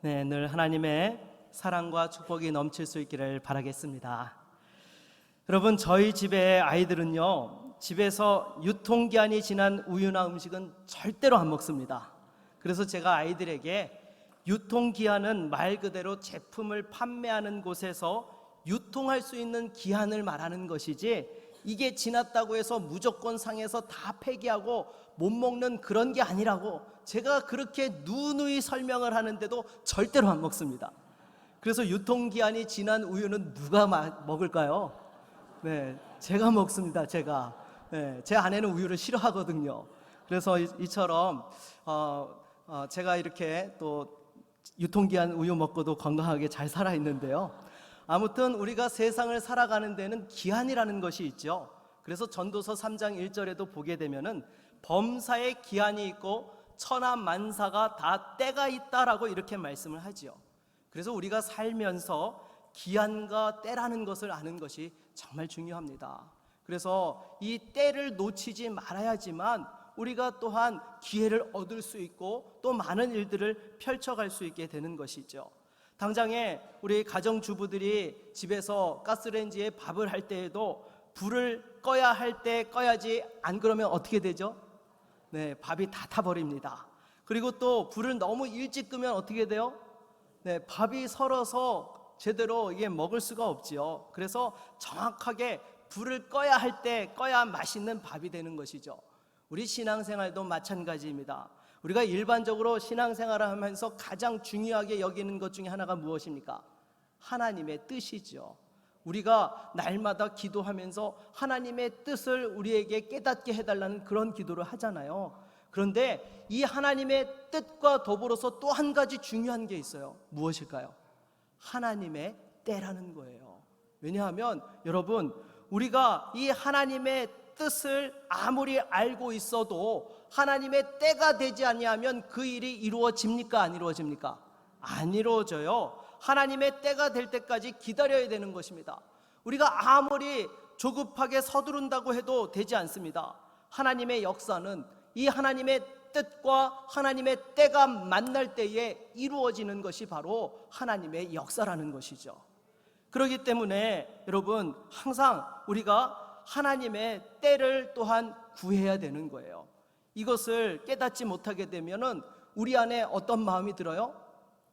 네, 늘 하나님의 사랑과 축복이 넘칠 수 있기를 바라겠습니다. 여러분, 저희 집의 아이들은요, 집에서 유통기한이 지난 우유나 음식은 절대로 안 먹습니다. 그래서 제가 아이들에게 유통기한은 말 그대로 제품을 판매하는 곳에서 유통할 수 있는 기한을 말하는 것이지, 이게 지났다고 해서 무조건 상해서 다 폐기하고 못 먹는 그런 게 아니라고 제가 그렇게 누누이 설명을 하는데도 절대로 안 먹습니다. 그래서 유통기한이 지난 우유는 누가 먹을까요? 네, 제가 먹습니다. 제가. 네, 제 아내는 우유를 싫어하거든요. 그래서 이처럼 제가 이렇게 또 유통기한 우유 먹고도 건강하게 잘 살아 있는데요. 아무튼 우리가 세상을 살아가는 데는 기한이라는 것이 있죠. 그래서 전도서 3장 1절에도 보게 되면은 범사에 기한이 있고 천하 만사가 다 때가 있다라고 이렇게 말씀을 하지요. 그래서 우리가 살면서 기한과 때라는 것을 아는 것이 정말 중요합니다. 그래서 이 때를 놓치지 말아야지만 우리가 또한 기회를 얻을 수 있고 또 많은 일들을 펼쳐갈 수 있게 되는 것이죠. 당장에 우리 가정주부들이 집에서 가스레인지에 밥을 할 때에도 불을 꺼야 할 때 꺼야지, 안 그러면 어떻게 되죠? 네, 밥이 다 타버립니다. 그리고 또 불을 너무 일찍 끄면 어떻게 돼요? 네, 밥이 설어서 제대로 이게 먹을 수가 없지요. 그래서 정확하게 불을 꺼야 할 때 꺼야 맛있는 밥이 되는 것이죠. 우리 신앙생활도 마찬가지입니다. 우리가 일반적으로 신앙생활을 하면서 가장 중요하게 여기는 것 중에 하나가 무엇입니까? 하나님의 뜻이죠. 우리가 날마다 기도하면서 하나님의 뜻을 우리에게 깨닫게 해달라는 그런 기도를 하잖아요. 그런데 이 하나님의 뜻과 더불어서 또 한 가지 중요한 게 있어요. 무엇일까요? 하나님의 때라는 거예요. 왜냐하면 여러분, 우리가 이 하나님의 뜻을 아무리 알고 있어도 하나님의 때가 되지 아니하면 그 일이 이루어집니까? 안 이루어집니까? 안 이루어져요. 하나님의 때가 될 때까지 기다려야 되는 것입니다. 우리가 아무리 조급하게 서두른다고 해도 되지 않습니다. 하나님의 역사는 이 하나님의 뜻과 하나님의 때가 만날 때에 이루어지는 것이 바로 하나님의 역사라는 것이죠. 그렇기 때문에 여러분, 항상 우리가 하나님의 때를 또한 구해야 되는 거예요. 이것을 깨닫지 못하게 되면은 우리 안에 어떤 마음이 들어요?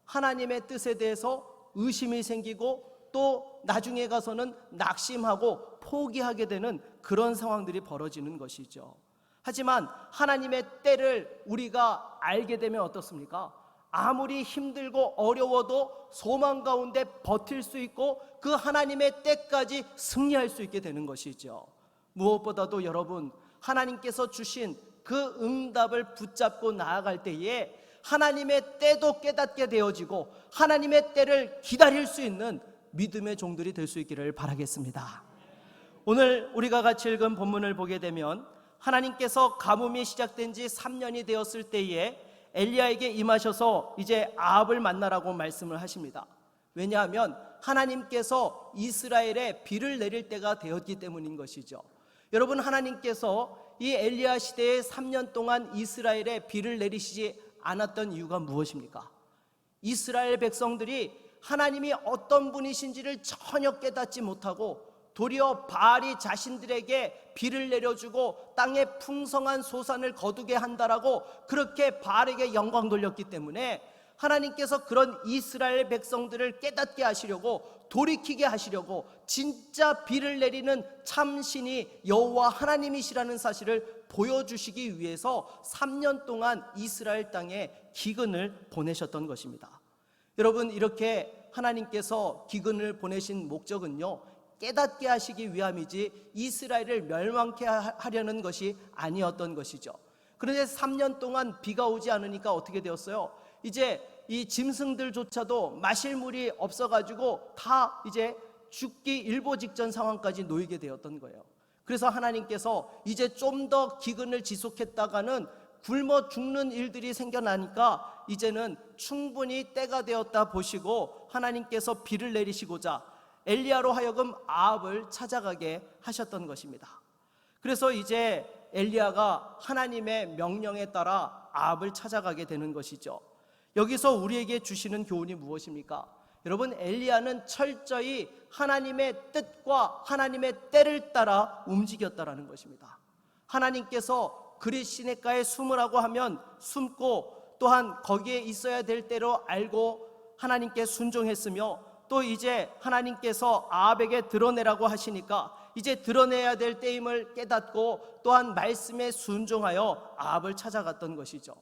하나님의 뜻에 대해서 의심이 생기고 또 나중에 가서는 낙심하고 포기하게 되는 그런 상황들이 벌어지는 것이죠. 하지만 하나님의 때를 우리가 알게 되면 어떻습니까? 아무리 힘들고 어려워도 소망 가운데 버틸 수 있고 그 하나님의 때까지 승리할 수 있게 되는 것이죠. 무엇보다도 여러분, 하나님께서 주신 그 응답을 붙잡고 나아갈 때에 하나님의 때도 깨닫게 되어지고 하나님의 때를 기다릴 수 있는 믿음의 종들이 될 수 있기를 바라겠습니다. 오늘 우리가 같이 읽은 본문을 보게 되면 하나님께서 가뭄이 시작된 지 3년이 되었을 때에 엘리야에게 임하셔서 이제 아합을 만나라고 말씀을 하십니다. 왜냐하면 하나님께서 이스라엘에 비를 내릴 때가 되었기 때문인 것이죠. 여러분, 하나님께서 이 엘리야 시대에 3년 동안 이스라엘에 비를 내리시지 않았던 이유가 무엇입니까? 이스라엘 백성들이 하나님이 어떤 분이신지를 전혀 깨닫지 못하고 도리어 바알이 자신들에게 비를 내려주고 땅에 풍성한 소산을 거두게 한다라고 그렇게 바알에게 영광 돌렸기 때문에 하나님께서 그런 이스라엘 백성들을 깨닫게 하시려고, 돌이키게 하시려고 진짜 비를 내리는 참신이 여호와 하나님이시라는 사실을 보여주시기 위해서 3년 동안 이스라엘 땅에 기근을 보내셨던 것입니다. 여러분, 이렇게 하나님께서 기근을 보내신 목적은요, 깨닫게 하시기 위함이지 이스라엘을 멸망케 하려는 것이 아니었던 것이죠. 그런데 3년 동안 비가 오지 않으니까 어떻게 되었어요? 이제 이 짐승들조차도 마실 물이 없어가지고 다 이제 죽기 일보 직전 상황까지 놓이게 되었던 거예요. 그래서 하나님께서 이제 좀 더 기근을 지속했다가는 굶어 죽는 일들이 생겨나니까 이제는 충분히 때가 되었다 보시고 하나님께서 비를 내리시고자 엘리야로 하여금 아합을 찾아가게 하셨던 것입니다. 그래서 이제 엘리야가 하나님의 명령에 따라 아합을 찾아가게 되는 것이죠. 여기서 우리에게 주시는 교훈이 무엇입니까? 여러분, 엘리야는 철저히 하나님의 뜻과 하나님의 때를 따라 움직였다라는 것입니다. 하나님께서 그릿 시냇가에 숨으라고 하면 숨고, 또한 거기에 있어야 될 대로 알고 하나님께 순종했으며, 또 이제 하나님께서 아합에게 드러내라고 하시니까 이제 드러내야 될 때임을 깨닫고 또한 말씀에 순종하여 아합을 찾아갔던 것이죠.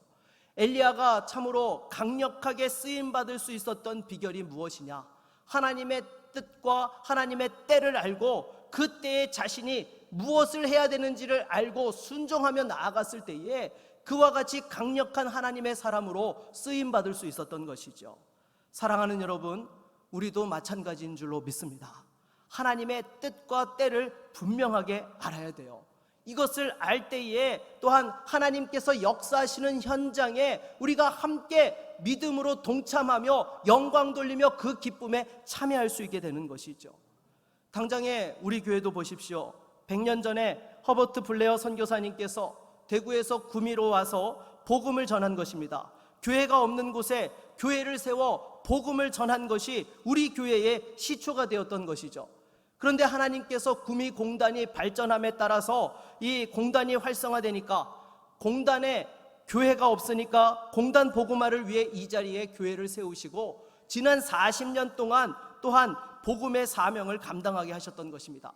엘리야가 참으로 강력하게 쓰임받을 수 있었던 비결이 무엇이냐? 하나님의 뜻과 하나님의 때를 알고 그 때에 자신이 무엇을 해야 되는지를 알고 순종하며 나아갔을 때에 그와 같이 강력한 하나님의 사람으로 쓰임받을 수 있었던 것이죠. 사랑하는 여러분, 우리도 마찬가지인 줄로 믿습니다. 하나님의 뜻과 때를 분명하게 알아야 돼요. 이것을 알 때에 또한 하나님께서 역사하시는 현장에 우리가 함께 믿음으로 동참하며 영광 돌리며 그 기쁨에 참여할 수 있게 되는 것이죠. 당장에 우리 교회도 보십시오. 100년 전에 허버트 블레어 선교사님께서 대구에서 구미로 와서 복음을 전한 것입니다. 교회가 없는 곳에 교회를 세워 복음을 전한 것이 우리 교회의 시초가 되었던 것이죠. 그런데 하나님께서 구미 공단이 발전함에 따라서 이 공단이 활성화되니까 공단에 교회가 없으니까 공단 복음화를 위해 이 자리에 교회를 세우시고 지난 40년 동안 또한 복음의 사명을 감당하게 하셨던 것입니다.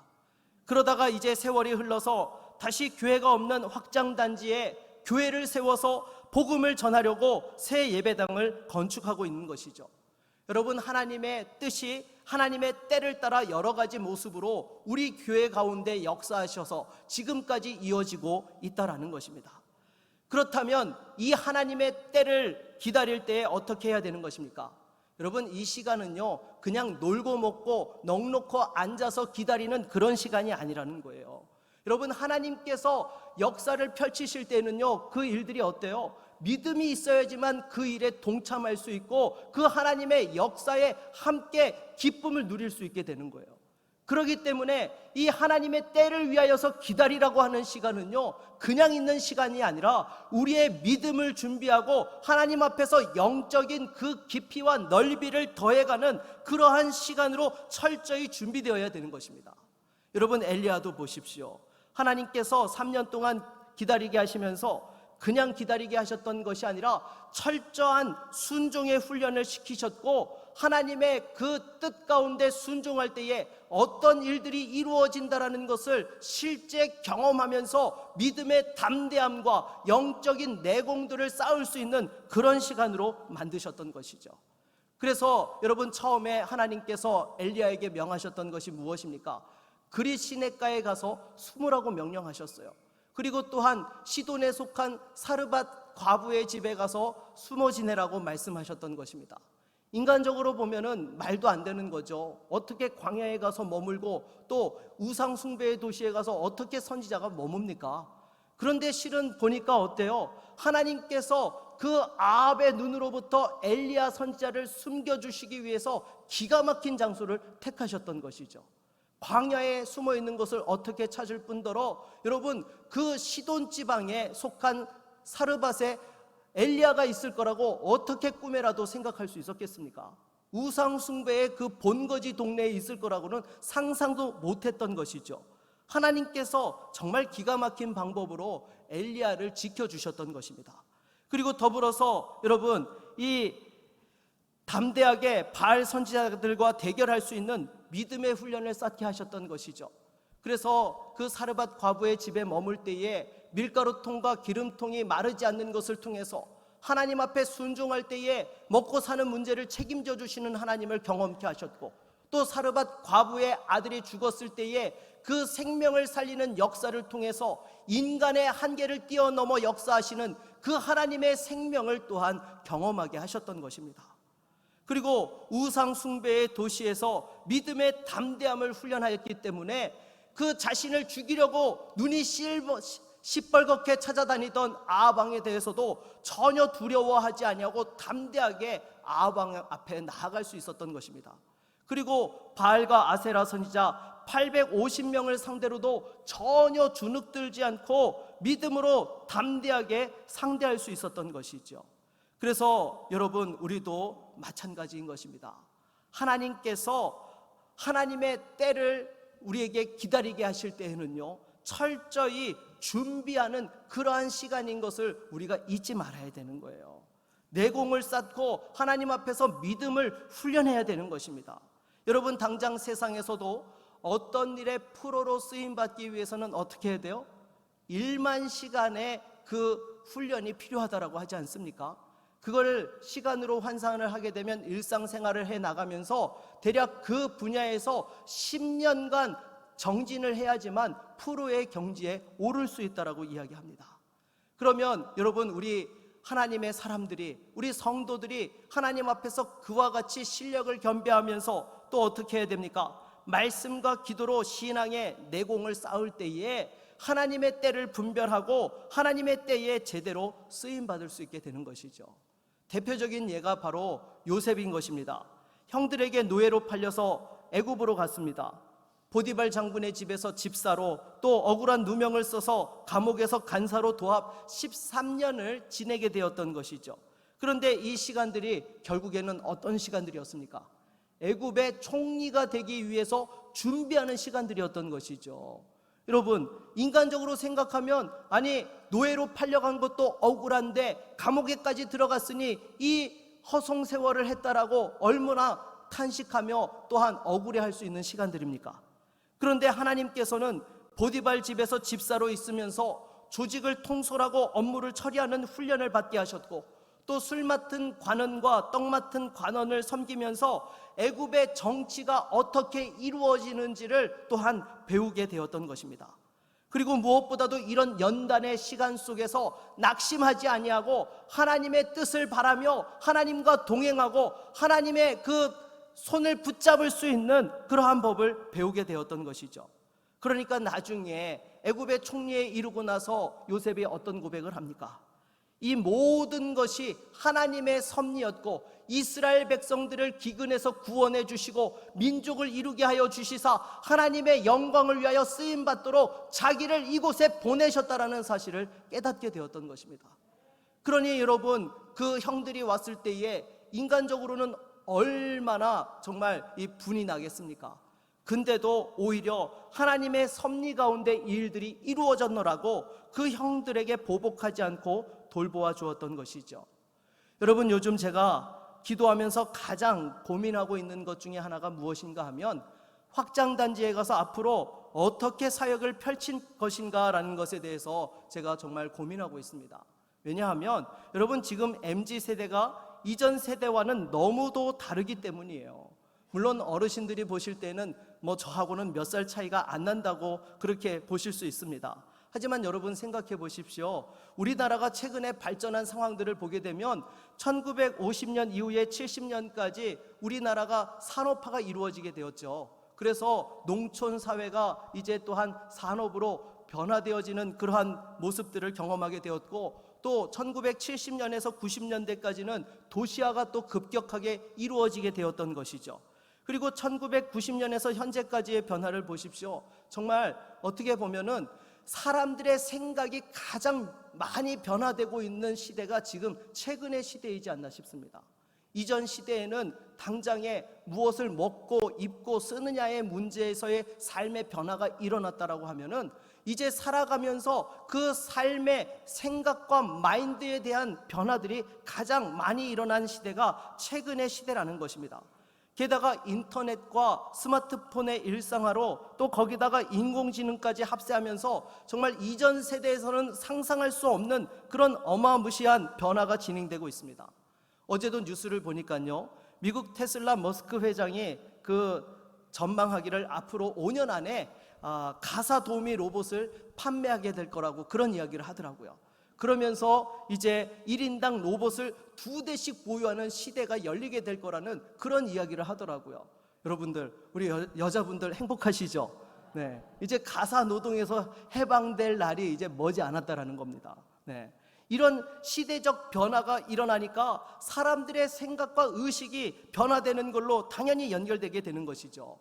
그러다가 이제 세월이 흘러서 다시 교회가 없는 확장단지에 교회를 세워서 복음을 전하려고 새 예배당을 건축하고 있는 것이죠. 여러분, 하나님의 뜻이 하나님의 때를 따라 여러 가지 모습으로 우리 교회 가운데 역사하셔서 지금까지 이어지고 있다라는 것입니다. 그렇다면 이 하나님의 때를 기다릴 때 어떻게 해야 되는 것입니까? 여러분, 이 시간은요 그냥 놀고 먹고 넋놓고 앉아서 기다리는 그런 시간이 아니라는 거예요. 여러분, 하나님께서 역사를 펼치실 때는요 그 일들이 어때요? 믿음이 있어야지만 그 일에 동참할 수 있고 그 하나님의 역사에 함께 기쁨을 누릴 수 있게 되는 거예요. 그렇기 때문에 이 하나님의 때를 위하여서 기다리라고 하는 시간은요 그냥 있는 시간이 아니라 우리의 믿음을 준비하고 하나님 앞에서 영적인 그 깊이와 넓이를 더해가는 그러한 시간으로 철저히 준비되어야 되는 것입니다. 여러분, 엘리야도 보십시오. 하나님께서 3년 동안 기다리게 하시면서 그냥 기다리게 하셨던 것이 아니라 철저한 순종의 훈련을 시키셨고 하나님의 그 뜻 가운데 순종할 때에 어떤 일들이 이루어진다라는 것을 실제 경험하면서 믿음의 담대함과 영적인 내공들을 쌓을 수 있는 그런 시간으로 만드셨던 것이죠. 그래서 여러분, 처음에 하나님께서 엘리야에게 명하셨던 것이 무엇입니까? 그릿 시냇가에 가서 숨으라고 명령하셨어요. 그리고 또한 시돈에 속한 사르밧 과부의 집에 가서 숨어 지내라고 말씀하셨던 것입니다. 인간적으로 보면은 말도 안 되는 거죠. 어떻게 광야에 가서 머물고 또 우상 숭배의 도시에 가서 어떻게 선지자가 머뭅니까? 그런데 실은 보니까 어때요? 하나님께서 그 아합의 눈으로부터 엘리야 선지자를 숨겨주시기 위해서 기가 막힌 장소를 택하셨던 것이죠. 광야에 숨어 있는 것을 어떻게 찾을 뿐더러 여러분, 그 시돈 지방에 속한 사르밧에 엘리야가 있을 거라고 어떻게 꿈에라도 생각할 수 있었겠습니까? 우상 숭배의 그 본거지 동네에 있을 거라고는 상상도 못했던 것이죠. 하나님께서 정말 기가 막힌 방법으로 엘리야를 지켜주셨던 것입니다. 그리고 더불어서 여러분, 이 담대하게 바알 선지자들과 대결할 수 있는 믿음의 훈련을 쌓게 하셨던 것이죠. 그래서 그 사르밧 과부의 집에 머물 때에 밀가루통과 기름통이 마르지 않는 것을 통해서 하나님 앞에 순종할 때에 먹고 사는 문제를 책임져 주시는 하나님을 경험케 하셨고, 또 사르밧 과부의 아들이 죽었을 때에 그 생명을 살리는 역사를 통해서 인간의 한계를 뛰어넘어 역사하시는 그 하나님의 생명을 또한 경험하게 하셨던 것입니다. 그리고 우상 숭배의 도시에서 믿음의 담대함을 훈련하였기 때문에 그 자신을 죽이려고 눈이 시뻘겋게 찾아다니던 아합 왕에 대해서도 전혀 두려워하지 아니하고 담대하게 아합 왕 앞에 나아갈 수 있었던 것입니다. 그리고 바알과 아세라 선지자 850명을 상대로도 전혀 주눅들지 않고 믿음으로 담대하게 상대할 수 있었던 것이죠. 그래서 여러분, 우리도 마찬가지인 것입니다. 하나님께서 하나님의 때를 우리에게 기다리게 하실 때에는요, 철저히 준비하는 그러한 시간인 것을 우리가 잊지 말아야 되는 거예요. 내공을 쌓고 하나님 앞에서 믿음을 훈련해야 되는 것입니다. 여러분, 당장 세상에서도 어떤 일에 프로로 쓰임받기 위해서는 어떻게 해야 돼요? 1만 시간의 그 훈련이 필요하다라고 하지 않습니까? 그걸 시간으로 환산을 하게 되면 일상생활을 해 나가면서 대략 그 분야에서 10년간 정진을 해야지만 프로의 경지에 오를 수 있다라고 이야기합니다. 그러면 여러분, 우리 하나님의 사람들이, 우리 성도들이 하나님 앞에서 그와 같이 실력을 겸비하면서 또 어떻게 해야 됩니까? 말씀과 기도로 신앙의 내공을 쌓을 때에 하나님의 때를 분별하고 하나님의 때에 제대로 쓰임받을 수 있게 되는 것이죠. 대표적인 예가 바로 요셉인 것입니다. 형들에게 노예로 팔려서 애굽으로 갔습니다. 보디발 장군의 집에서 집사로, 또 억울한 누명을 써서 감옥에서 간사로 도합 13년을 지내게 되었던 것이죠. 그런데 이 시간들이 결국에는 어떤 시간들이었습니까? 애굽의 총리가 되기 위해서 준비하는 시간들이었던 것이죠. 여러분, 인간적으로 생각하면, 아니, 노예로 팔려간 것도 억울한데 감옥에까지 들어갔으니 이 허송세월을 했다라고 얼마나 탄식하며 또한 억울해할 수 있는 시간들입니까? 그런데 하나님께서는 보디발 집에서 집사로 있으면서 조직을 통솔하고 업무를 처리하는 훈련을 받게 하셨고, 또 술 맡은 관원과 떡 맡은 관원을 섬기면서 애굽의 정치가 어떻게 이루어지는지를 또한 배우게 되었던 것입니다. 그리고 무엇보다도 이런 연단의 시간 속에서 낙심하지 아니하고 하나님의 뜻을 바라며 하나님과 동행하고 하나님의 그 손을 붙잡을 수 있는 그러한 법을 배우게 되었던 것이죠. 그러니까 나중에 애굽의 총리에 이르고 나서 요셉이 어떤 고백을 합니까? 이 모든 것이 하나님의 섭리였고 이스라엘 백성들을 기근에서 구원해 주시고 민족을 이루게 하여 주시사 하나님의 영광을 위하여 쓰임받도록 자기를 이곳에 보내셨다라는 사실을 깨닫게 되었던 것입니다. 그러니 여러분, 그 형들이 왔을 때에 인간적으로는 얼마나 정말 이 분이 나겠습니까? 근데도 오히려 하나님의 섭리 가운데 이 일들이 이루어졌노라고 그 형들에게 보복하지 않고 돌보아 주었던 것이죠. 여러분, 요즘 제가 기도하면서 가장 고민하고 있는 것 중에 하나가 무엇인가 하면 확장단지에 가서 앞으로 어떻게 사역을 펼칠 것인가라는 것에 대해서 제가 정말 고민하고 있습니다. 왜냐하면 여러분, 지금 MZ세대가 이전 세대와는 너무도 다르기 때문이에요. 물론 어르신들이 보실 때는 뭐 저하고는 몇 살 차이가 안 난다고 그렇게 보실 수 있습니다. 하지만 여러분, 생각해 보십시오. 우리나라가 최근에 발전한 상황들을 보게 되면 1950년 이후에 70년까지 우리나라가 산업화가 이루어지게 되었죠. 그래서 농촌 사회가 이제 또한 산업으로 변화되어지는 그러한 모습들을 경험하게 되었고, 또 1970년에서 90년대까지는 도시화가 또 급격하게 이루어지게 되었던 것이죠. 그리고 1990년에서 현재까지의 변화를 보십시오. 정말 어떻게 보면은 사람들의 생각이 가장 많이 변화되고 있는 시대가 지금 최근의 시대이지 않나 싶습니다. 이전 시대에는 당장에 무엇을 먹고 입고 쓰느냐의 문제에서의 삶의 변화가 일어났다라고 하면은 이제 살아가면서 그 삶의 생각과 마인드에 대한 변화들이 가장 많이 일어난 시대가 최근의 시대라는 것입니다. 게다가 인터넷과 스마트폰의 일상화로 또 거기다가 인공지능까지 합세하면서 정말 이전 세대에서는 상상할 수 없는 그런 어마무시한 변화가 진행되고 있습니다. 어제도 뉴스를 보니까요, 미국 테슬라 머스크 회장이 그 전망하기를 앞으로 5년 안에 가사 도우미 로봇을 판매하게 될 거라고 그런 이야기를 하더라고요. 그러면서 이제 1인당 로봇을 2대씩 보유하는 시대가 열리게 될 거라는 그런 이야기를 하더라고요. 여러분들, 우리 여자분들 행복하시죠? 네, 이제 가사 노동에서 해방될 날이 이제 머지 않았다라는 겁니다. 네, 이런 시대적 변화가 일어나니까 사람들의 생각과 의식이 변화되는 걸로 당연히 연결되게 되는 것이죠.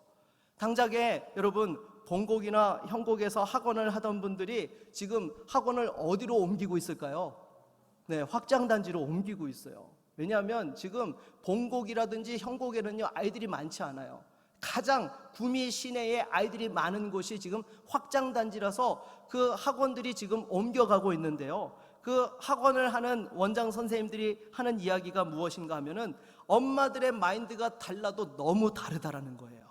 당장에 여러분, 본곡이나 형곡에서 학원을 하던 분들이 지금 학원을 어디로 옮기고 있을까요? 확장단지로 옮기고 있어요. 왜냐하면 지금 본곡이라든지 형곡에는요 아이들이 많지 않아요. 가장 구미 시내에 아이들이 많은 곳이 지금 확장단지라서 그 학원들이 지금 옮겨가고 있는데요. 그 학원을 하는 원장 선생님들이 하는 이야기가 무엇인가 하면은 엄마들의 마인드가 달라도 너무 다르다라는 거예요.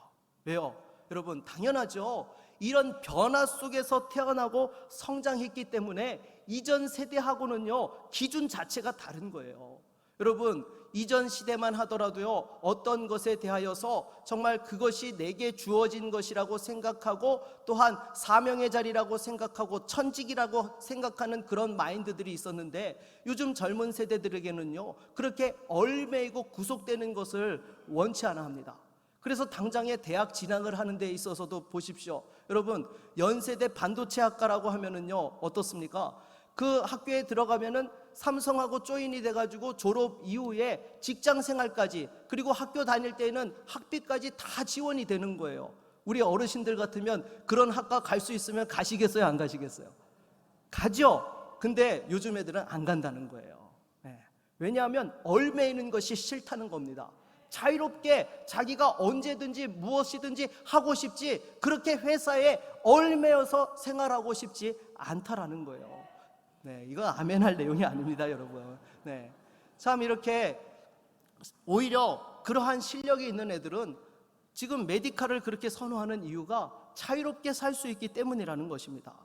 왜요? 여러분 당연하죠. 이런 변화 속에서 태어나고 성장했기 때문에 이전 세대하고는요 기준 자체가 다른 거예요. 여러분 이전 시대만 하더라도요 어떤 것에 대하여서 정말 그것이 내게 주어진 것이라고 생각하고 또한 사명의 자리라고 생각하고 천직이라고 생각하는 그런 마인드들이 있었는데 요즘 젊은 세대들에게는요 그렇게 얼매이고 구속되는 것을 원치 않아 합니다. 그래서 당장에 대학 진학을 하는 데 있어서도 보십시오. 여러분 연세대 반도체학과라고 하면은요 어떻습니까? 그 학교에 들어가면은 삼성하고 조인이 돼가지고 졸업 이후에 직장 생활까지 그리고 학교 다닐 때에는 학비까지 다 지원이 되는 거예요. 우리 어르신들 같으면 그런 학과 갈 수 있으면 가시겠어요? 안 가시겠어요? 가죠. 근데 요즘 애들은 안 간다는 거예요. 왜냐하면 얼매이는 것이 싫다는 겁니다. 자유롭게 자기가 언제든지 무엇이든지 하고 싶지 그렇게 회사에 얼매여서 생활하고 싶지 않다라는 거예요. 이거 아멘 할 내용이 아닙니다, 여러분. 참 이렇게 오히려 그러한 실력이 있는 애들은 지금 메디칼을 그렇게 선호하는 이유가 자유롭게 살 수 있기 때문이라는 것입니다.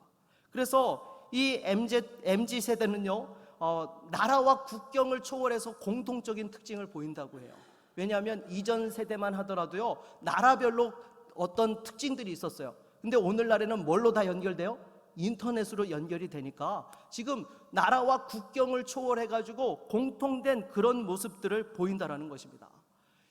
그래서 이 MZ 세대는요 나라와 국경을 초월해서 공통적인 특징을 보인다고 해요. 왜냐하면 이전 세대만 하더라도요 나라별로 어떤 특징들이 있었어요. 근데 오늘날에는 뭘로 다 연결돼요? 인터넷으로 연결이 되니까 지금 나라와 국경을 초월해가지고 공통된 그런 모습들을 보인다라는 것입니다.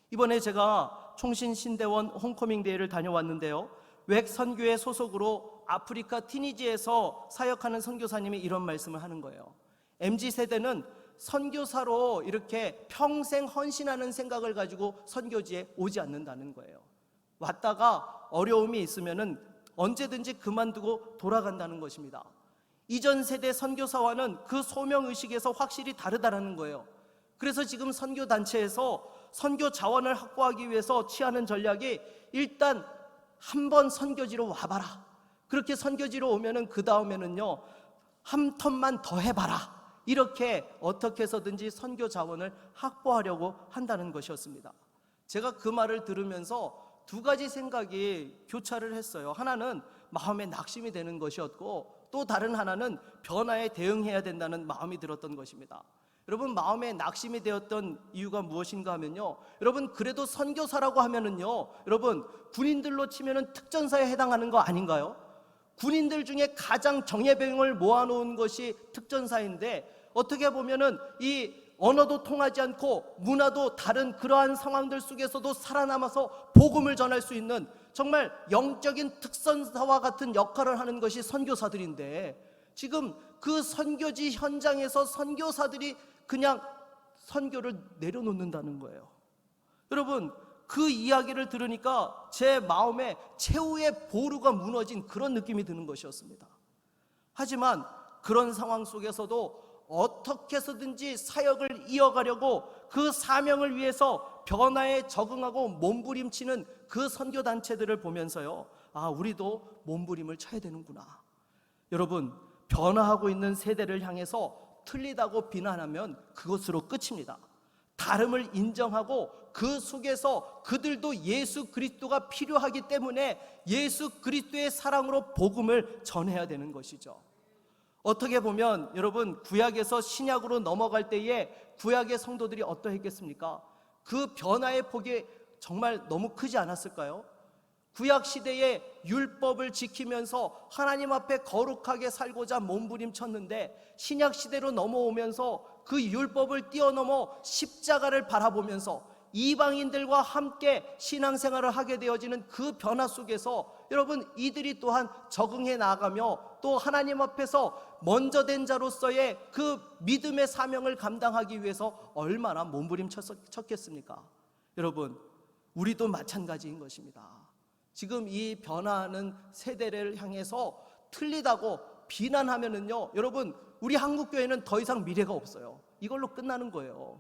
이번에 제가 총신신대원 홈커밍 대회를 다녀왔는데요 웩 선교회 소속으로 아프리카 티니지에서 사역하는 선교사님이 이런 말씀을 하는 거예요. MZ세대는 선교사로 이렇게 평생 헌신하는 생각을 가지고 선교지에 오지 않는다는 거예요. 왔다가 어려움이 있으면은 언제든지 그만두고 돌아간다는 것입니다. 이전 세대 선교사와는 그 소명의식에서 확실히 다르다는 거예요. 그래서 지금 선교단체에서 선교 자원을 확보하기 위해서 취하는 전략이 일단 한번 선교지로 와봐라. 그렇게 선교지로 오면은 그 다음에는요 한 턴만 더 해봐라. 이렇게 어떻게 해서든지 선교 자원을 확보하려고 한다는 것이었습니다. 제가 그 말을 들으면서 두 가지 생각이 교차를 했어요. 하나는 마음에 낙심이 되는 것이었고 또 다른 하나는 변화에 대응해야 된다는 마음이 들었던 것입니다. 여러분 마음에 낙심이 되었던 이유가 무엇인가 하면요 여러분 그래도 선교사라고 하면은요 여러분 군인들로 치면은 특전사에 해당하는 거 아닌가요? 군인들 중에 가장 정예병을 모아놓은 것이 특전사인데 어떻게 보면은 이 언어도 통하지 않고 문화도 다른 그러한 상황들 속에서도 살아남아서 복음을 전할 수 있는 정말 영적인 특선사와 같은 역할을 하는 것이 선교사들인데 지금 그 선교지 현장에서 선교사들이 그냥 선교를 내려놓는다는 거예요. 여러분 그 이야기를 들으니까 제 마음에 최후의 보루가 무너진 그런 느낌이 드는 것이었습니다. 하지만 그런 상황 속에서도 어떻게 해서든지 사역을 이어가려고 그 사명을 위해서 변화에 적응하고 몸부림치는 그 선교단체들을 보면서요 우리도 몸부림을 쳐야 되는구나. 여러분 변화하고 있는 세대를 향해서 틀리다고 비난하면 그것으로 끝입니다. 다름을 인정하고 그 속에서 그들도 예수 그리스도가 필요하기 때문에 예수 그리스도의 사랑으로 복음을 전해야 되는 것이죠. 어떻게 보면 여러분 구약에서 신약으로 넘어갈 때에 구약의 성도들이 어떠했겠습니까? 그 변화의 폭이 정말 너무 크지 않았을까요? 구약 시대에 율법을 지키면서 하나님 앞에 거룩하게 살고자 몸부림쳤는데 신약 시대로 넘어오면서 그 율법을 뛰어넘어 십자가를 바라보면서 이방인들과 함께 신앙생활을 하게 되어지는 그 변화 속에서 여러분 이들이 또한 적응해 나가며 또 하나님 앞에서 먼저 된 자로서의 그 믿음의 사명을 감당하기 위해서 얼마나 몸부림쳤겠습니까? 여러분 우리도 마찬가지인 것입니다. 지금 이 변화하는 세대를 향해서 틀리다고 비난하면은요 여러분 우리 한국교회는 더 이상 미래가 없어요. 이걸로 끝나는 거예요.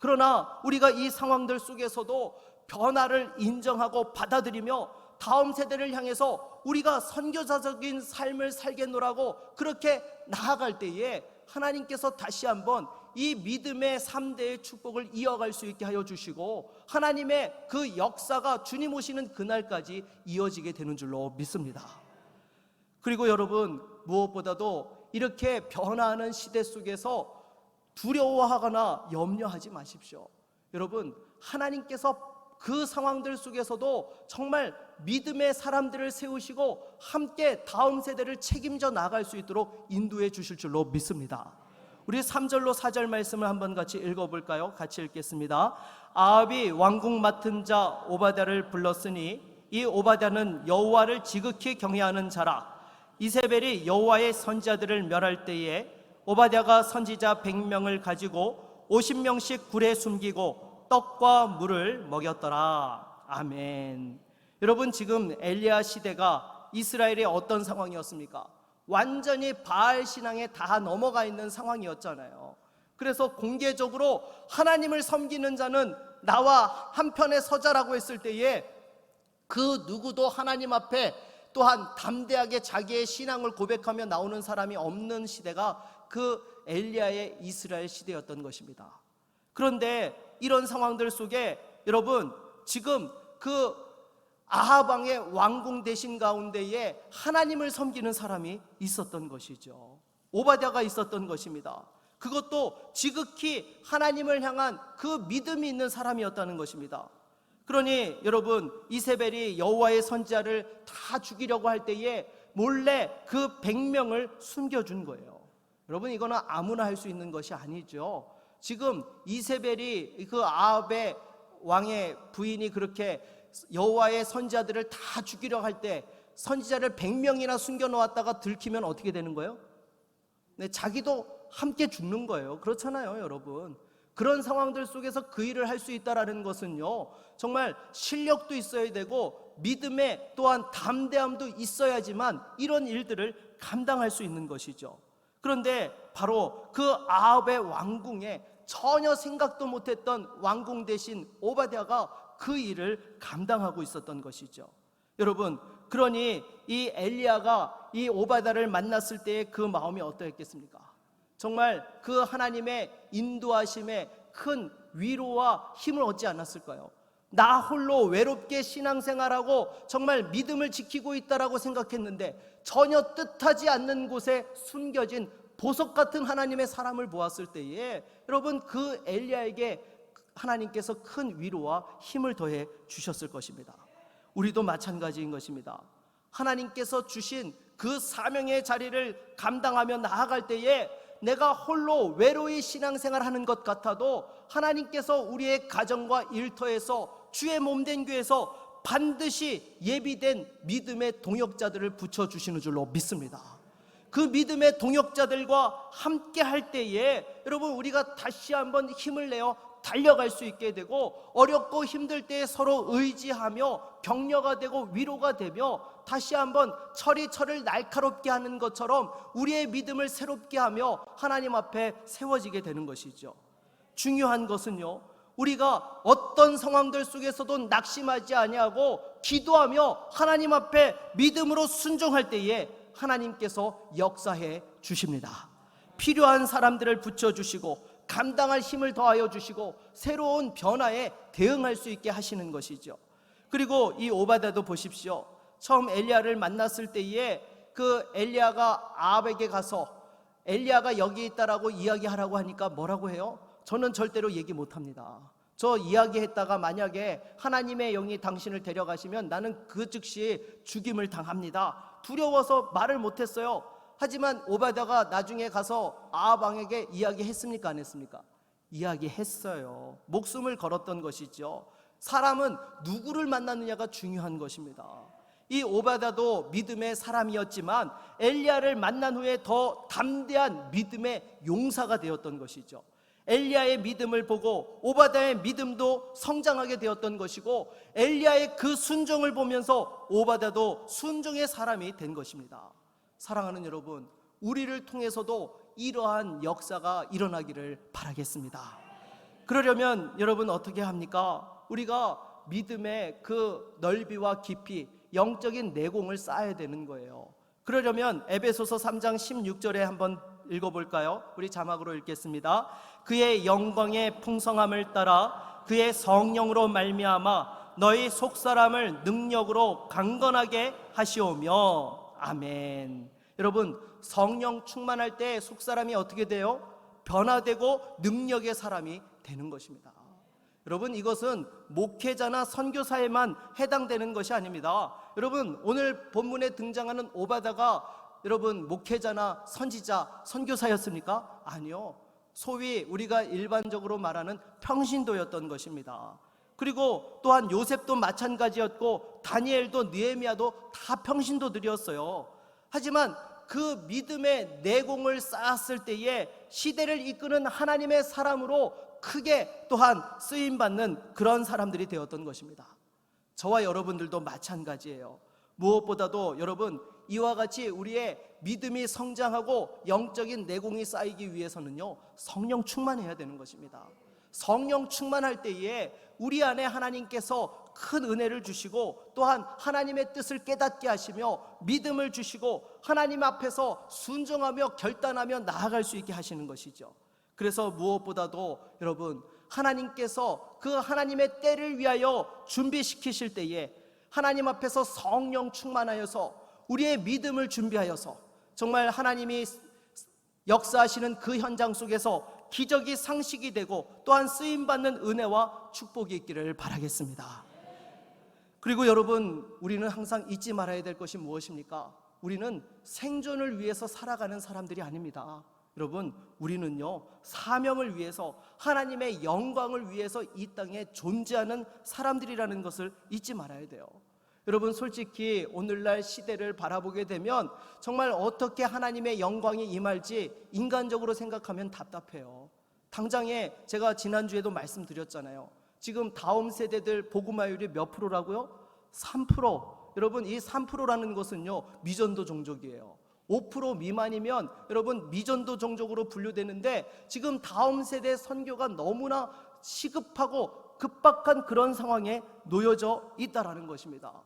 그러나 우리가 이 상황들 속에서도 변화를 인정하고 받아들이며 다음 세대를 향해서 우리가 선교사적인 삶을 살겠노라고 그렇게 나아갈 때에 하나님께서 다시 한번 이 믿음의 3대의 축복을 이어갈 수 있게 하여 주시고 하나님의 그 역사가 주님 오시는 그날까지 이어지게 되는 줄로 믿습니다. 그리고 여러분, 무엇보다도 이렇게 변화하는 시대 속에서 두려워하거나 염려하지 마십시오. 여러분, 하나님께서 그 상황들 속에서도 정말 믿음의 사람들을 세우시고 함께 다음 세대를 책임져 나갈 수 있도록 인도해 주실 줄로 믿습니다. 우리 3절로 4절 말씀을 한번 같이 읽어볼까요? 같이 읽겠습니다. 아합이 왕궁 맡은 자 오바댜를 불렀으니 이 오바댜는 여호와를 지극히 경외하는 자라. 이세벨이 여호와의 선지자들을 멸할 때에 오바댜가 선지자 100명을 가지고 50명씩 굴에 숨기고 떡과 물을 먹였더라. 아멘. 여러분, 지금 엘리야 시대가 이스라엘의 어떤 상황이었습니까? 완전히 바알 신앙에 다 넘어가 있는 상황이었잖아요. 그래서 공개적으로 하나님을 섬기는 자는 나와 한편에 서자라고 했을 때에 그 누구도 하나님 앞에 또한 담대하게 자기의 신앙을 고백하며 나오는 사람이 없는 시대가 그 엘리야의 이스라엘 시대였던 것입니다. 그런데 이런 상황들 속에 여러분, 지금 그 아합 왕의 왕궁 대신 가운데에 하나님을 섬기는 사람이 있었던 것이죠. 오바댜가 있었던 것입니다. 그것도 지극히 하나님을 향한 그 믿음이 있는 사람이었다는 것입니다. 그러니 여러분, 이세벨이 여호와의 선지자를 다 죽이려고 할 때에 몰래 그 100명을 숨겨준 거예요. 여러분, 이거는 아무나 할 수 있는 것이 아니죠. 지금 이세벨이 그 아합의 왕의 부인이 그렇게 여호와의 선지자들을 다 죽이려 할 때 선지자를 100명이나 숨겨놓았다가 들키면 어떻게 되는 거예요? 네, 자기도 함께 죽는 거예요. 그렇잖아요, 여러분. 그런 상황들 속에서 그 일을 할 수 있다는 것은요, 정말 실력도 있어야 되고 믿음에 또한 담대함도 있어야지만 이런 일들을 감당할 수 있는 것이죠. 그런데 바로 그 아합의 왕궁에 전혀 생각도 못했던 왕궁 대신 오바댜가 그 일을 감당하고 있었던 것이죠. 여러분, 그러니 이 엘리야가 이 오바댜를 만났을 때의 그 마음이 어떠했겠습니까? 정말 그 하나님의 인도하심에 큰 위로와 힘을 얻지 않았을까요? 나 홀로 외롭게 신앙생활하고 정말 믿음을 지키고 있다라고 생각했는데 전혀 뜻하지 않는 곳에 숨겨진 보석 같은 하나님의 사람을 보았을 때에 여러분, 그 엘리야에게 하나님께서 큰 위로와 힘을 더해 주셨을 것입니다. 우리도 마찬가지인 것입니다. 하나님께서 주신 그 사명의 자리를 감당하며 나아갈 때에 내가 홀로 외로이 신앙생활하는 것 같아도 하나님께서 우리의 가정과 일터에서 주의 몸된 교회에서 반드시 예비된 믿음의 동역자들을 붙여주시는 줄로 믿습니다. 그 믿음의 동역자들과 함께 할 때에 여러분, 우리가 다시 한번 힘을 내어 달려갈 수 있게 되고 어렵고 힘들 때에 서로 의지하며 격려가 되고 위로가 되며 다시 한번 철이 철을 날카롭게 하는 것처럼 우리의 믿음을 새롭게 하며 하나님 앞에 세워지게 되는 것이죠. 중요한 것은요, 우리가 어떤 상황들 속에서도 낙심하지 아니하고 기도하며 하나님 앞에 믿음으로 순종할 때에 하나님께서 역사해 주십니다. 필요한 사람들을 붙여주시고 감당할 힘을 더하여 주시고 새로운 변화에 대응할 수 있게 하시는 것이죠. 그리고 이 오바댜도 보십시오. 처음 엘리야를 만났을 때에 그 엘리야가 아합에게 가서 엘리야가 여기 있다라고 이야기하라고 하니까 뭐라고 해요? 저는 절대로 얘기 못합니다. 저 이야기했다가 만약에 하나님의 영이 당신을 데려가시면 나는 그 즉시 죽임을 당합니다. 두려워서 말을 못했어요. 하지만 오바댜가 나중에 가서 아합 왕에게 이야기했습니까? 안 했습니까? 이야기했어요. 목숨을 걸었던 것이죠. 사람은 누구를 만나느냐가 중요한 것입니다. 이 오바댜도 믿음의 사람이었지만 엘리야를 만난 후에 더 담대한 믿음의 용사가 되었던 것이죠. 엘리야의 믿음을 보고 오바댜의 믿음도 성장하게 되었던 것이고 엘리야의 그 순종을 보면서 오바댜도 순종의 사람이 된 것입니다. 사랑하는 여러분, 우리를 통해서도 이러한 역사가 일어나기를 바라겠습니다. 그러려면 여러분 어떻게 합니까? 우리가 믿음의 그 넓이와 깊이, 영적인 내공을 쌓아야 되는 거예요. 그러려면 에베소서 3장 16절에 한번 읽어볼까요? 우리 자막으로 읽겠습니다. 그의 영광의 풍성함을 따라 그의 성령으로 말미암아 너희 속사람을 능력으로 강건하게 하시오며. 아멘. 여러분, 성령 충만할 때 속사람이 어떻게 돼요? 변화되고 능력의 사람이 되는 것입니다. 여러분, 이것은 목회자나 선교사에만 해당되는 것이 아닙니다. 여러분, 오늘 본문에 등장하는 오바다가 여러분 목회자나 선지자, 선교사였습니까? 아니요. 소위 우리가 일반적으로 말하는 평신도였던 것입니다. 그리고 또한 요셉도 마찬가지였고 다니엘도 느헤미야도 다 평신도들이었어요. 하지만 그 믿음의 내공을 쌓았을 때에 시대를 이끄는 하나님의 사람으로 크게 또한 쓰임받는 그런 사람들이 되었던 것입니다. 저와 여러분들도 마찬가지예요. 무엇보다도 여러분, 이와 같이 우리의 믿음이 성장하고 영적인 내공이 쌓이기 위해서는요, 성령 충만해야 되는 것입니다. 성령 충만할 때에 우리 안에 하나님께서 큰 은혜를 주시고 또한 하나님의 뜻을 깨닫게 하시며 믿음을 주시고 하나님 앞에서 순종하며 결단하며 나아갈 수 있게 하시는 것이죠. 그래서 무엇보다도 여러분, 하나님께서 그 하나님의 때를 위하여 준비시키실 때에 하나님 앞에서 성령 충만하여서 우리의 믿음을 준비하여서 정말 하나님이 역사하시는 그 현장 속에서 기적이 상식이 되고 또한 쓰임받는 은혜와 축복이 있기를 바라겠습니다. 그리고 여러분, 우리는 항상 잊지 말아야 될 것이 무엇입니까? 우리는 생존을 위해서 살아가는 사람들이 아닙니다. 여러분, 우리는요, 사명을 위해서, 하나님의 영광을 위해서 이 땅에 존재하는 사람들이라는 것을 잊지 말아야 돼요. 여러분, 솔직히 오늘날 시대를 바라보게 되면 정말 어떻게 하나님의 영광이 임할지 인간적으로 생각하면 답답해요. 당장에 제가 지난주에도 말씀드렸잖아요. 지금 다음 세대들 복음화율이 몇 프로라고요? 3%. 여러분, 이 3%라는 것은요, 미전도 종족이에요. 5% 미만이면 여러분 미전도 종족으로 분류되는데, 지금 다음 세대 선교가 너무나 시급하고 급박한 그런 상황에 놓여져 있다라는 것입니다.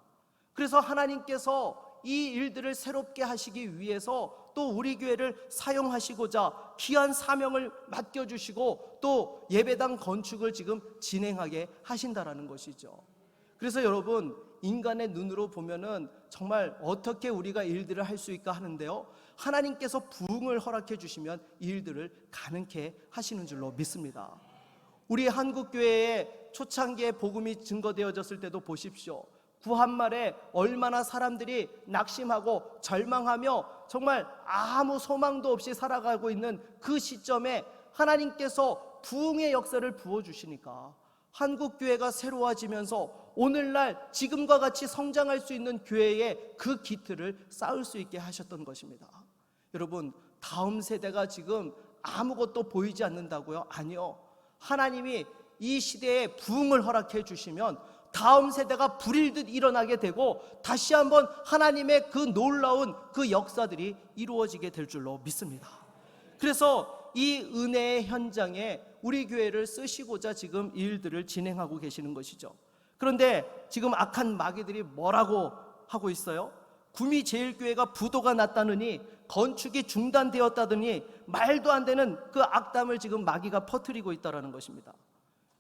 그래서 하나님께서 이 일들을 새롭게 하시기 위해서 또 우리 교회를 사용하시고자 귀한 사명을 맡겨주시고 또 예배당 건축을 지금 진행하게 하신다라는 것이죠. 그래서 여러분, 인간의 눈으로 보면은 정말 어떻게 우리가 일들을 할 수 있까 하는데요, 하나님께서 부흥을 허락해 주시면 이 일들을 가능케 하시는 줄로 믿습니다. 우리 한국교회의 초창기에 복음이 증거되어졌을 때도 보십시오. 구한말에 얼마나 사람들이 낙심하고 절망하며 정말 아무 소망도 없이 살아가고 있는 그 시점에 하나님께서 부흥의 역사를 부어주시니까 한국교회가 새로워지면서 오늘날 지금과 같이 성장할 수 있는 교회의 그 기틀을 쌓을 수 있게 하셨던 것입니다. 여러분, 다음 세대가 지금 아무것도 보이지 않는다고요? 아니요. 하나님이 이 시대에 부흥을 허락해 주시면 다음 세대가 불일듯 일어나게 되고 다시 한번 하나님의 그 놀라운 그 역사들이 이루어지게 될 줄로 믿습니다. 그래서 이 은혜의 현장에 우리 교회를 쓰시고자 지금 일들을 진행하고 계시는 것이죠. 그런데 지금 악한 마귀들이 뭐라고 하고 있어요? 구미제일교회가 부도가 났다느니, 건축이 중단되었다더니 말도 안 되는 그 악담을 지금 마귀가 퍼뜨리고 있다는 것입니다.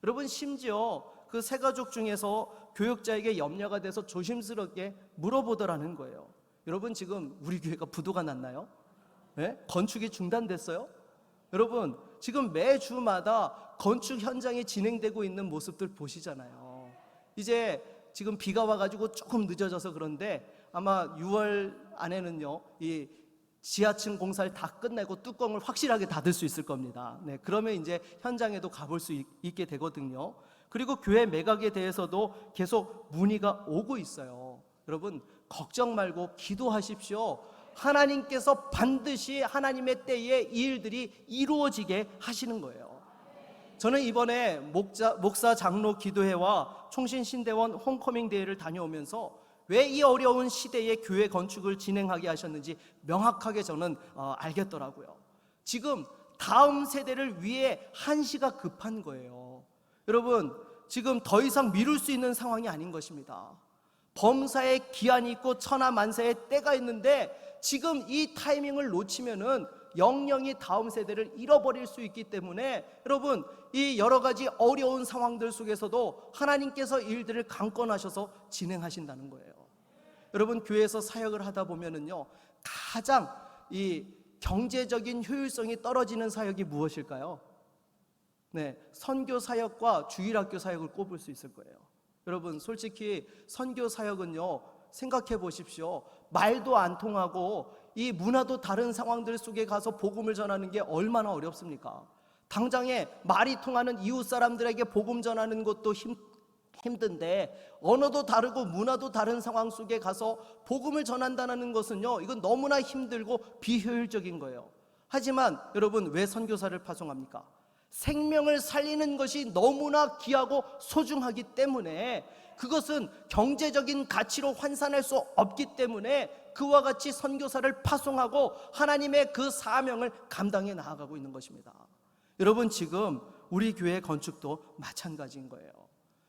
여러분, 심지어 그 세 가족 중에서 교역자에게 염려가 돼서 조심스럽게 물어보더라는 거예요. 여러분, 지금 우리 교회가 부도가 났나요? 네? 건축이 중단됐어요? 여러분, 지금 매주마다 건축 현장이 진행되고 있는 모습들 보시잖아요. 이제 지금 비가 와가지고 조금 늦어져서 그런데 아마 6월 안에는요, 이 지하층 공사를 다 끝내고 뚜껑을 확실하게 닫을 수 있을 겁니다. 네, 그러면 이제 현장에도 가볼 수 있게 되거든요. 그리고 교회 매각에 대해서도 계속 문의가 오고 있어요. 여러분, 걱정 말고 기도하십시오. 하나님께서 반드시 하나님의 때에 이 일들이 이루어지게 하시는 거예요. 저는 이번에 목사 장로 기도회와 총신신대원 홈커밍 대회를 다녀오면서 왜 이 어려운 시대에 교회 건축을 진행하게 하셨는지 명확하게 저는 알겠더라고요. 지금 다음 세대를 위해 한시가 급한 거예요. 여러분, 지금 더 이상 미룰 수 있는 상황이 아닌 것입니다. 범사에 기한이 있고 천하만사의 때가 있는데 지금 이 타이밍을 놓치면은 영영이 다음 세대를 잃어버릴 수 있기 때문에 여러분, 이 여러 가지 어려운 상황들 속에서도 하나님께서 일들을 강권하셔서 진행하신다는 거예요. 여러분, 교회에서 사역을 하다 보면은요, 가장 이 경제적인 효율성이 떨어지는 사역이 무엇일까요? 네, 선교 사역과 주일학교 사역을 꼽을 수 있을 거예요. 여러분, 솔직히 선교 사역은요, 생각해 보십시오. 말도 안 통하고 이 문화도 다른 상황들 속에 가서 복음을 전하는 게 얼마나 어렵습니까? 당장에 말이 통하는 이웃 사람들에게 복음 전하는 것도 힘든데 언어도 다르고 문화도 다른 상황 속에 가서 복음을 전한다는 것은요, 이건 너무나 힘들고 비효율적인 거예요. 하지만 여러분, 왜 선교사를 파송합니까? 생명을 살리는 것이 너무나 귀하고 소중하기 때문에, 그것은 경제적인 가치로 환산할 수 없기 때문에 그와 같이 선교사를 파송하고 하나님의 그 사명을 감당해 나아가고 있는 것입니다. 여러분, 지금 우리 교회 건축도 마찬가지인 거예요.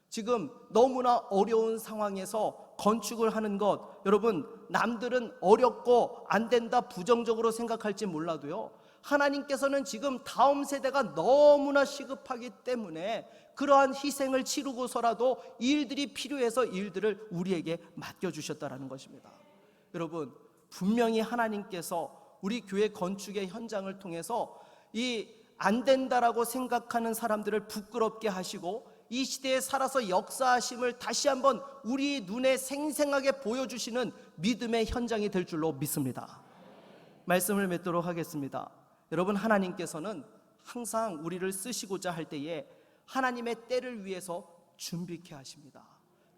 지금 너무나 어려운 상황에서 건축을 하는 것, 여러분, 남들은 어렵고 안 된다 부정적으로 생각할지 몰라도요, 하나님께서는 지금 다음 세대가 너무나 시급하기 때문에 그러한 희생을 치르고서라도 일들이 필요해서 일들을 우리에게 맡겨주셨다는 것입니다. 여러분, 분명히 하나님께서 우리 교회 건축의 현장을 통해서 이 안 된다라고 생각하는 사람들을 부끄럽게 하시고 이 시대에 살아서 역사하심을 다시 한번 우리 눈에 생생하게 보여주시는 믿음의 현장이 될 줄로 믿습니다. 말씀을 맺도록 하겠습니다. 여러분, 하나님께서는 항상 우리를 쓰시고자 할 때에 하나님의 때를 위해서 준비케 하십니다.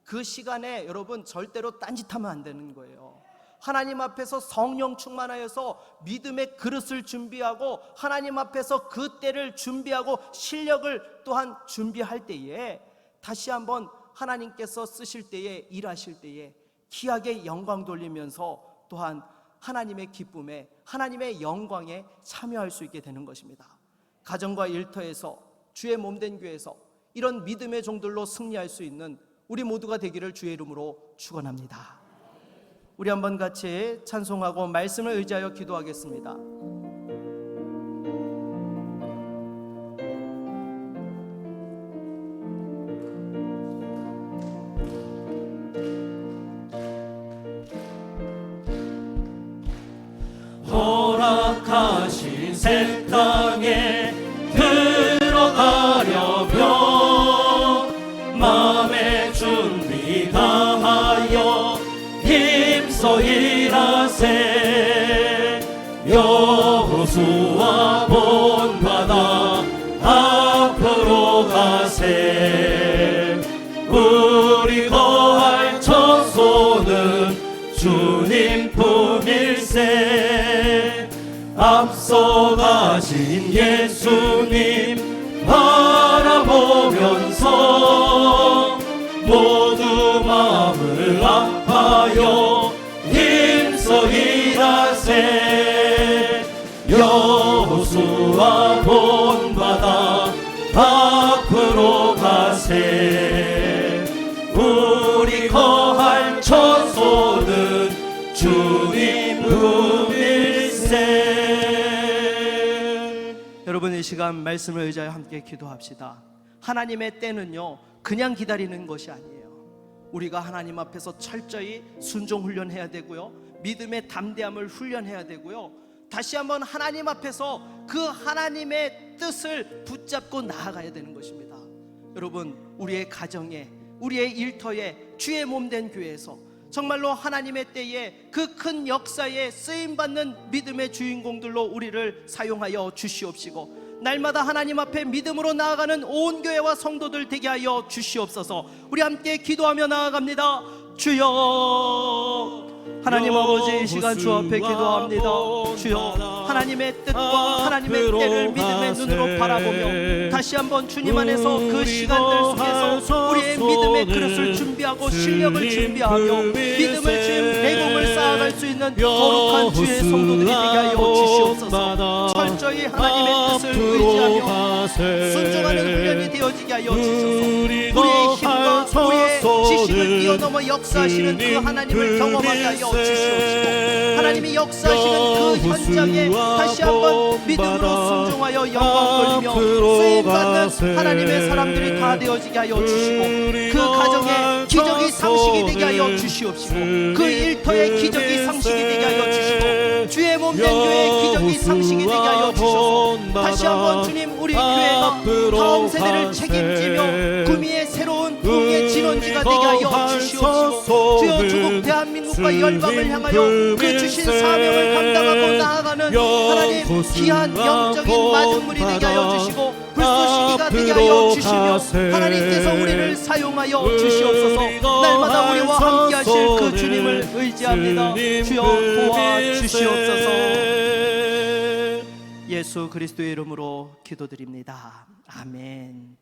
그 시간에 여러분, 절대로 딴짓하면 안 되는 거예요. 하나님 앞에서 성령 충만하여서 믿음의 그릇을 준비하고 하나님 앞에서 그 때를 준비하고 실력을 또한 준비할 때에 다시 한번 하나님께서 쓰실 때에, 일하실 때에 귀하게 영광 돌리면서 또한 하나님의 기쁨에, 하나님의 영광에 참여할 수 있게 되는 것입니다. 가정과 일터에서, 주의 몸된 교회에서 이런 믿음의 종들로 승리할 수 있는 우리 모두가 되기를 주의 이름으로 축원합니다. 우리 한번 같이 찬송하고 말씀을 의지하여 기도하겠습니다. 허락하신 새 땅에 들어가려면 마음의 준비 다하여 힘써 일하세. 여호수아 본받아 앞으로 가세. 우리 거할 처소는 주님 품일세. 앞서가신 예수님 바라보면서 모두 마음을 아파요 힘써 일하세. 여호수아 본받아 앞으로 가세. 우리 거할 처소는 주님 품일세. 여러분, 이 시간 말씀을 의지하여 함께 기도합시다. 하나님의 때는요, 그냥 기다리는 것이 아니에요. 우리가 하나님 앞에서 철저히 순종 훈련해야 되고요, 믿음의 담대함을 훈련해야 되고요, 다시 한번 하나님 앞에서 그 하나님의 뜻을 붙잡고 나아가야 되는 것입니다. 여러분, 우리의 가정에, 우리의 일터에, 주의 몸된 교회에서 정말로 하나님의 때에 그 큰 역사에 쓰임받는 믿음의 주인공들로 우리를 사용하여 주시옵시고, 날마다 하나님 앞에 믿음으로 나아가는 온 교회와 성도들 되게 하여 주시옵소서. 우리 함께 기도하며 나아갑니다. 주여, 하나님 아버지, 이 시간 주 앞에 기도합니다. 주여, 하나님의 뜻과 하나님의 때를 믿음의 눈으로 바라보며 다시 한번 주님 안에서 그 시간들 속에서 우리의 믿음의 기도의 그릇을 준비하고 실력을 준비하며 믿음을 주임 대공을 쌓아갈 수 있는 거룩한 주의 성도들이 되게 하여 주시옵소서. 철저히 하나님의 뜻을 의지하며 순종하는 훈련이 되어지게 하여 주셔서 우리의 힘과 우리의 지식을 뛰어넘어 역사하시는 그 하나님을 경험하게 하여 주시옵시고 하나님이 역사하시는 그 현장에 다시 한번 믿음으로 순종하여 영광 돌리며 쓰임받는 하나님의 사람들이 다 되어지게 하여 주시고 그 가정에 기적이 상식이 되게 하여 주시옵시고 그 일터에 기적이 상식이 되게 하여 주시고 주의 몸된 교회에 기적이 상식이 되게 하여 주셔서 다시 한번 주님 우리 교회가 다음 세대를 책임지며 구미의 새로운 부흥의 진원지가 되게 하여 주시옵시고 주여 조국 대한민국과 열방을 향하여 그 주신 사명을 감당하고 나아가는 하나님 귀한 영적인 마중물이 되게 하여 주시고 불쏘시개가 되게 하여 주시며 하나님께서 우리를 사용하여 주시옵소서. 날마다 우리와 함께 하실 그 주님을 의지합니다. 주여 도와주시옵소서. 예수 그리스도의 이름으로 기도드립니다. 아멘.